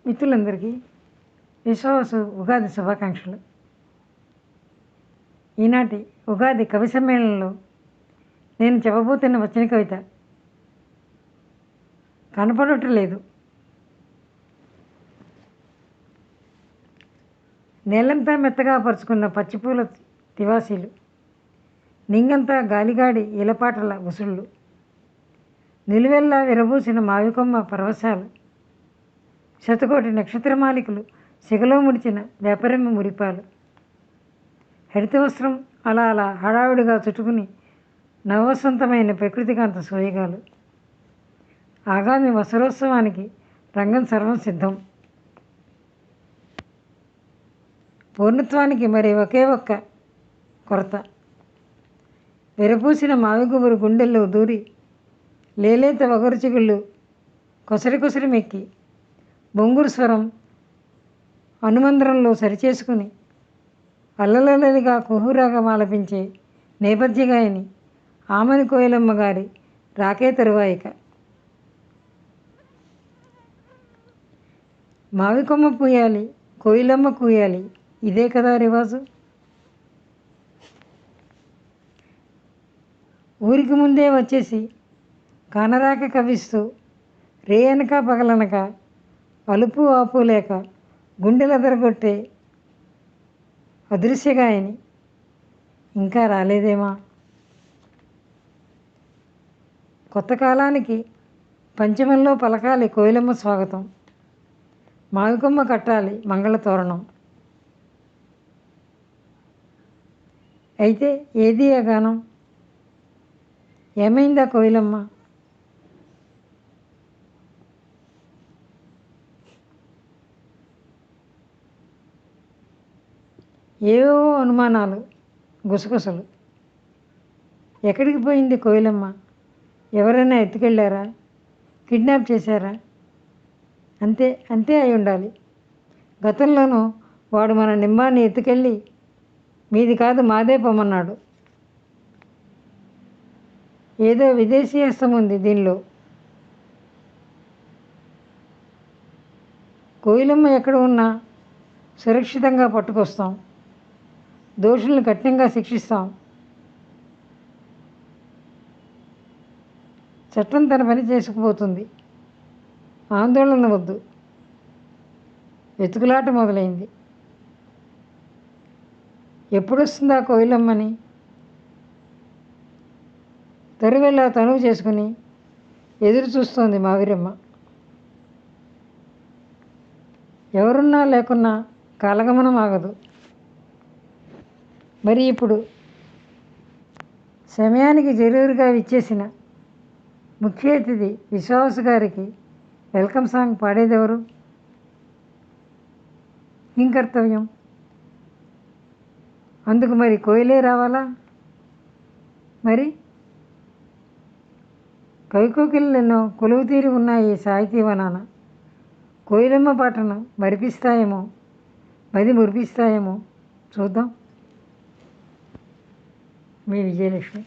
మిత్రులందరికీ విశ్వావసు ఉగాది శుభాకాంక్షలు. ఈనాటి ఉగాది కవి సమ్మేళనంలో నేను చెప్పబోతున్న వచ్చిన కవిత కనపడటం లేదు. నేలంతా మెత్తగా పరుచుకున్న పచ్చిపూల తివాసీలు, నింగంతా గాలిగాడి ఇలపాటల ఉసుళ్ళు, నిలువెల్లా విరబూసిన మావికొమ్మ పరవశాలు, శతకోటి నక్షత్రమాలికలు సిగలో ముడిచిన వేపరెమ్మ మురిపాలు, హరిత వస్త్రం అలా అలా హడావుడిగా చుట్టుకుని నవవసంతమైన ప్రకృతికాంత సోయగాలు, ఆగామి వసరోత్సవానికి రంగం సర్వం సిద్ధం, పూర్ణత్వానికి మరి ఒకే ఒక్క కొరత, విరపూసిన మావిగుబురు గుండెల్లో దూరి లేలేత వగరుచిగుళ్ళు కొసరి కొసరి మెక్కి బొంగురు స్వరం అనుమంద్రంలో సరిచేసుకుని అల్లలల్లలిగా కుహూరాగం ఆలపించే నేపథ్య గాయని ఆమని కోయిలమ్మ గారి రాకే తరువాయిక. మావికొమ్మ పూయాలి, కోయిలమ్మ కూయాలి, ఇదే కదా రివాజు. ఊరికి ముందే వచ్చేసి కానరాక కవిస్తూ రేయనక పగలనక అలుపు ఆపు లేక గుండెలదరగొట్టే అదృశ్యగాయని ఇంకా రాలేదేమా. కొత్త కాలానికి పంచమంలో పలకాలి కోయిలమ్మ స్వాగతం, మావికొమ్మ కట్టాలి మంగళ తోరణం. అయితే ఏది ఆ గానం? ఏమైందా కోయిలమ్మ? ఏవో అనుమానాలు, గుసగుసలు. ఎక్కడికి పోయింది కోయిలమ్మ? ఎవరైనా ఎత్తుకెళ్ళారా? కిడ్నాప్ చేశారా? అంతే అంతే అయి ఉండాలి. గతంలోనూ వాడు మన నింబాన్ని ఎత్తుకెళ్ళి మీది కాదు మాదే పొమ్మన్నాడు. ఏదో విదేశీ హస్తం ఉంది దీనిలో. కోయిలమ్మ ఎక్కడ ఉన్నా సురక్షితంగా పట్టుకొస్తాం, దోషులను కఠినంగా శిక్షిస్తాం. చట్టం తన పని చేసుకుపోతుంది, ఆందోళన వద్దు. వెతుకులాట మొదలైంది. ఎప్పుడొస్తుందా కోయిలమ్మని తరువెల్లా తనువు చేసుకుని ఎదురు చూస్తోంది మావిరమ్మ. ఎవరున్నా లేకున్నా కాలగమనం ఆగదు. మరి ఇప్పుడు సమయానికి జరూరుగా విచ్చేసిన ముఖ్య అతిథి విశ్వావసు గారికి వెల్కమ్ సాంగ్ పాడేదెవరు? ఏం కర్తవ్యం? అందుకు మరి కోయిలే రావాలా? మరి కవికోకిలెన్నో కొలువు తీరి ఉన్నాయి సాహితీవనాన. కోయిలమ్మ పాటను మరిపిస్తాయేమో, మది మురిపిస్తాయేమో చూద్దాం. మీ విజయలక్ష్మి.